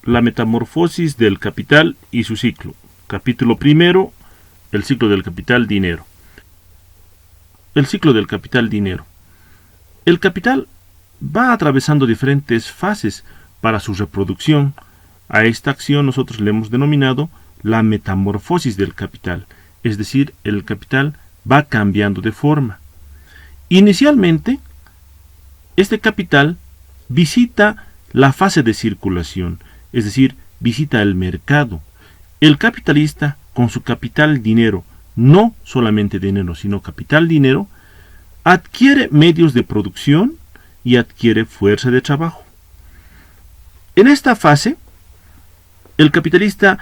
la metamorfosis del capital y su ciclo. Capítulo primero, el ciclo del capital dinero. El ciclo del capital dinero. El capital va atravesando diferentes fases para su reproducción. A esta acción nosotros le hemos denominado la metamorfosis del capital, es decir, el capital va cambiando de forma. Inicialmente, este capital visita la fase de circulación, es decir, visita el mercado. El capitalista, con su capital dinero, no solamente dinero, sino capital dinero, adquiere medios de producción y adquiere fuerza de trabajo. En esta fase, el capitalista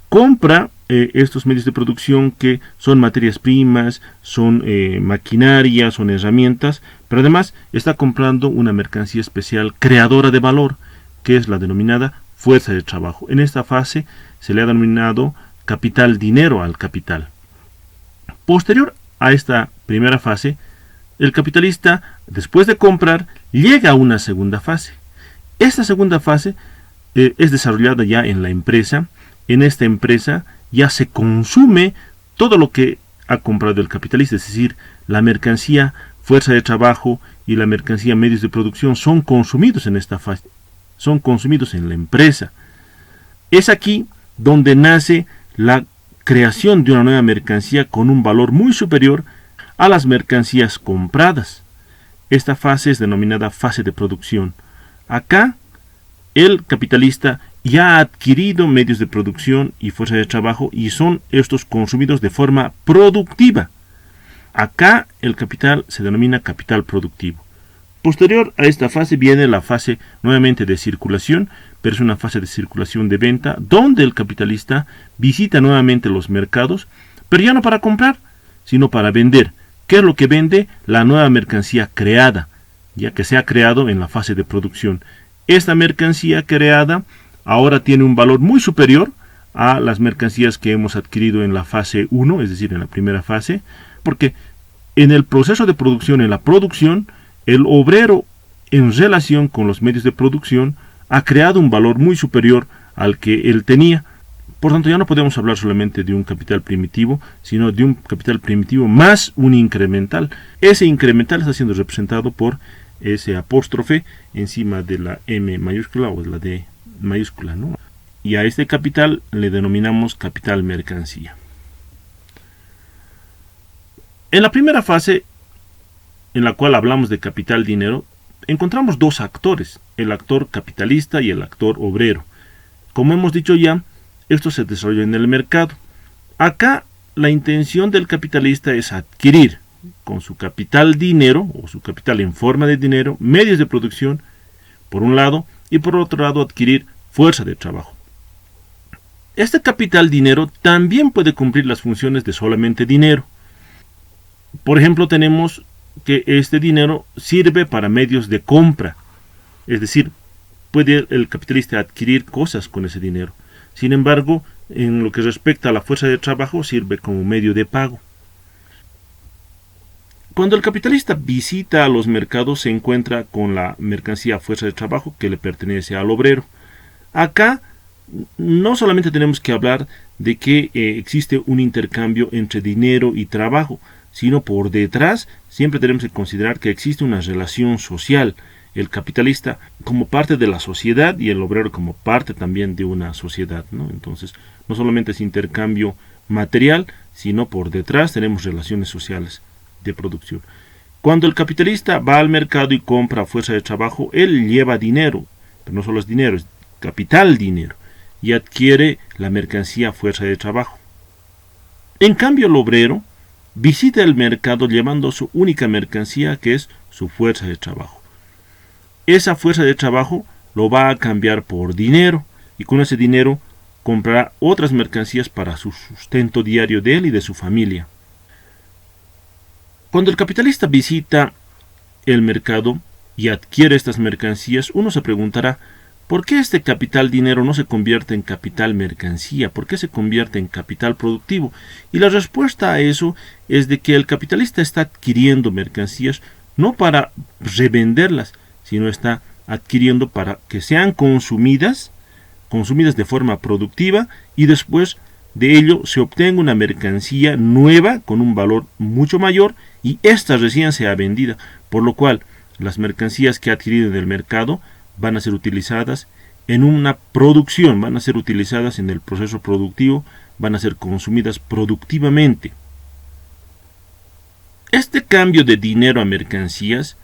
compra estos medios de producción que son materias primas, son maquinaria, son herramientas, pero además está comprando una mercancía especial creadora de valor, que es la denominada fuerza de trabajo. En esta fase se le ha denominado capital dinero al capital. Posterior a esta primera fase, el capitalista, después de comprar, llega a una segunda fase. Esta segunda fase es desarrollada ya en la empresa. En esta empresa ya se consume todo lo que ha comprado el capitalista, es decir, la mercancía, fuerza de trabajo y la mercancía, medios de producción, son consumidos en esta fase, son consumidos en la empresa. Es aquí donde nace la creación de una nueva mercancía con un valor muy superior a las mercancías compradas. Esta fase es denominada fase de producción. Acá, el capitalista ya ha adquirido medios de producción y fuerza de trabajo y son estos consumidos de forma productiva. Acá el capital se denomina capital productivo. Posterior a esta fase viene la fase nuevamente de circulación, pero es una fase de circulación de venta donde el capitalista visita nuevamente los mercados, pero ya no para comprar, sino para vender. ¿Qué es lo que vende? La nueva mercancía creada, ya que se ha creado en la fase de producción. Esta mercancía creada ahora tiene un valor muy superior a las mercancías que hemos adquirido en la fase 1, es decir, en la primera fase, porque en el proceso de producción, en la producción, el obrero en relación con los medios de producción ha creado un valor muy superior al que él tenía. Por tanto, ya no podemos hablar solamente de un capital primitivo, sino de un capital primitivo más un incremental. Ese incremental está siendo representado por ese apóstrofe encima de la M mayúscula o de la D mayúscula, ¿no? Y a este capital le denominamos capital mercancía. En la primera fase, en la cual hablamos de capital dinero, encontramos dos actores, el actor capitalista y el actor obrero. Como hemos dicho ya, esto se desarrolla en el mercado. Acá la intención del capitalista es adquirir con su capital dinero o su capital en forma de dinero medios de producción por un lado y por otro lado adquirir fuerza de trabajo. Este capital dinero también puede cumplir las funciones de solamente dinero. Por ejemplo, tenemos que este dinero sirve para medios de compra, es decir, puede el capitalista adquirir cosas con ese dinero. Sin embargo, en lo que respecta a la fuerza de trabajo, sirve como medio de pago. Cuando el capitalista visita a los mercados, se encuentra con la mercancía fuerza de trabajo que le pertenece al obrero. Acá no solamente tenemos que hablar de que existe un intercambio entre dinero y trabajo, sino por detrás siempre tenemos que considerar que existe una relación social. El capitalista como parte de la sociedad y el obrero como parte también de una sociedad, ¿no? Entonces, no solamente es intercambio material, sino por detrás tenemos relaciones sociales de producción. Cuando el capitalista va al mercado y compra fuerza de trabajo, él lleva dinero, pero no solo es dinero, es capital dinero, y adquiere la mercancía fuerza de trabajo. En cambio, el obrero visita el mercado llevando su única mercancía, que es su fuerza de trabajo. Esa fuerza de trabajo lo va a cambiar por dinero y con ese dinero comprará otras mercancías para su sustento diario de él y de su familia. Cuando el capitalista visita el mercado y adquiere estas mercancías, uno se preguntará, ¿por qué este capital dinero no se convierte en capital mercancía? ¿Por qué se convierte en capital productivo? Y la respuesta a eso es de que el capitalista está adquiriendo mercancías no para revenderlas, sino está adquiriendo para que sean consumidas consumidas de forma productiva y después de ello se obtenga una mercancía nueva con un valor mucho mayor y esta recién sea vendida, por lo cual las mercancías que ha adquirido en el mercado van a ser utilizadas en una producción, van a ser utilizadas en el proceso productivo, van a ser consumidas productivamente. Este cambio de dinero a mercancías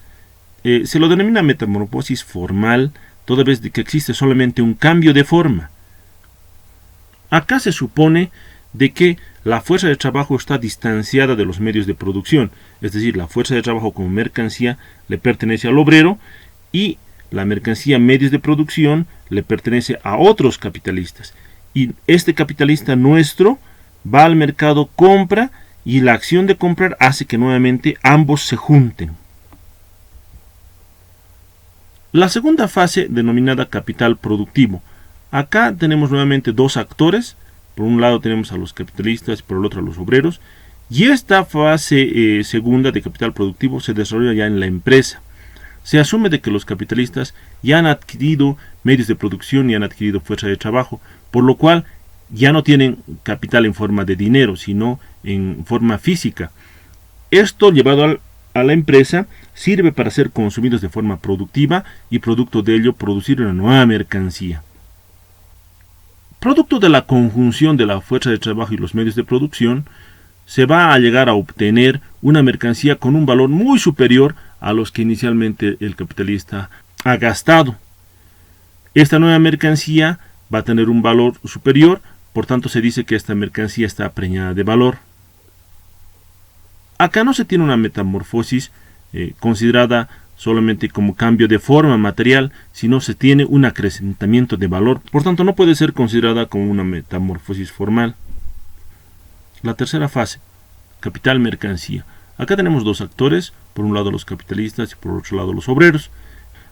se lo denomina metamorfosis formal, toda vez de que existe solamente un cambio de forma. Acá se supone de que la fuerza de trabajo está distanciada de los medios de producción, es decir, la fuerza de trabajo como mercancía le pertenece al obrero y la mercancía medios de producción le pertenece a otros capitalistas. Y este capitalista nuestro va al mercado, compra y la acción de comprar hace que nuevamente ambos se junten. La segunda fase, denominada capital productivo. Acá tenemos nuevamente dos actores. Por un lado tenemos a los capitalistas y por el otro a los obreros. Y esta fase segunda de capital productivo se desarrolla ya en la empresa. Se asume de que los capitalistas ya han adquirido medios de producción y han adquirido fuerza de trabajo, por lo cual ya no tienen capital en forma de dinero, sino en forma física. Esto llevado a la empresa sirve para ser consumidos de forma productiva y producto de ello producir una nueva mercancía. Producto de la conjunción de la fuerza de trabajo y los medios de producción, se va a llegar a obtener una mercancía con un valor muy superior a los que inicialmente el capitalista ha gastado. Esta nueva mercancía va a tener un valor superior, por tanto se dice que esta mercancía está preñada de valor. Acá no se tiene una metamorfosis considerada solamente como cambio de forma material, sino se tiene un acrecentamiento de valor, por tanto no puede ser considerada como una metamorfosis formal. La tercera fase, capital mercancía. Acá tenemos dos actores, por un lado los capitalistas y por otro lado los obreros.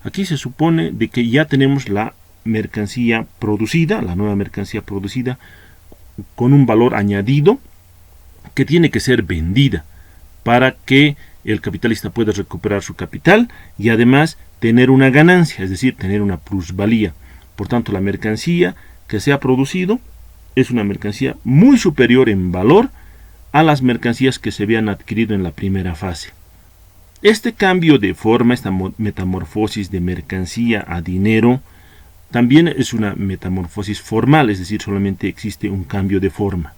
Aquí se supone de que ya tenemos la mercancía producida, la nueva mercancía producida, con un valor añadido que tiene que ser vendida para que el capitalista pueda recuperar su capital y además tener una ganancia, es decir, tener una plusvalía. Por tanto, la mercancía que se ha producido es una mercancía muy superior en valor a las mercancías que se habían adquirido en la primera fase. Este cambio de forma, esta metamorfosis de mercancía a dinero, también es una metamorfosis formal, es decir, solamente existe un cambio de forma.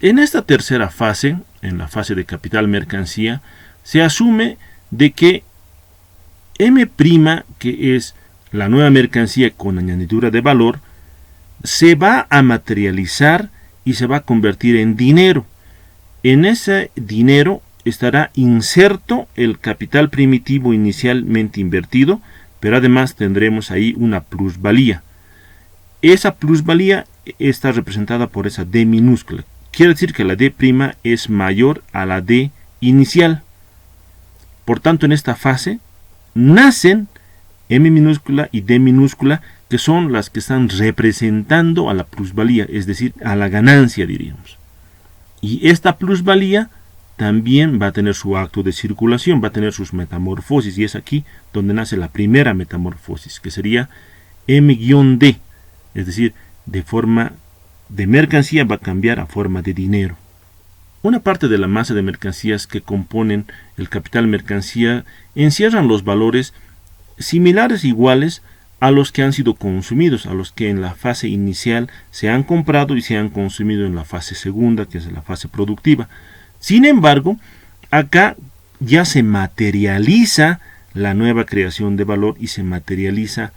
En esta tercera fase, en la fase de capital mercancía, se asume de que M', que es la nueva mercancía con añadidura de valor, se va a materializar y se va a convertir en dinero. En ese dinero estará inserto el capital primitivo inicialmente invertido, pero además tendremos ahí una plusvalía. Esa plusvalía está representada por esa D minúscula. Quiere decir que la D' es mayor a la D inicial. Por tanto, en esta fase nacen M minúscula y D minúscula, que son las que están representando a la plusvalía, es decir, a la ganancia, diríamos. Y esta plusvalía también va a tener su acto de circulación, va a tener sus metamorfosis, y es aquí donde nace la primera metamorfosis, que sería M-D, es decir, de forma de mercancía va a cambiar a forma de dinero. Una parte de la masa de mercancías que componen el capital mercancía encierran los valores similares iguales a los que han sido consumidos, a los que en la fase inicial se han comprado y se han consumido en la fase segunda, que es la fase productiva. Sin embargo, acá ya se materializa la nueva creación de valor y se materializa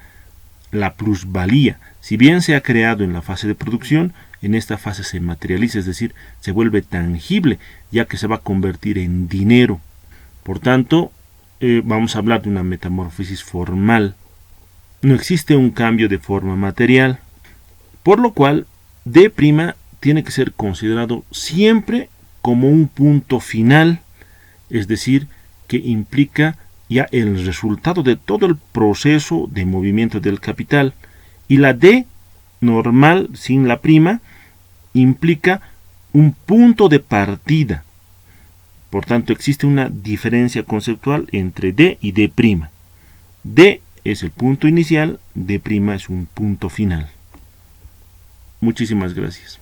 la plusvalía. Si bien se ha creado en la fase de producción, en esta fase se materializa, es decir, se vuelve tangible, ya que se va a convertir en dinero. Por tanto, vamos a hablar de una metamorfosis formal. No existe un cambio de forma material, por lo cual D' tiene que ser considerado siempre como un punto final, es decir, que implica ya el resultado de todo el proceso de movimiento del capital, y la D normal sin la prima implica un punto de partida. Por tanto, existe una diferencia conceptual entre D y D'. D es el punto inicial, D' es un punto final. Muchísimas gracias.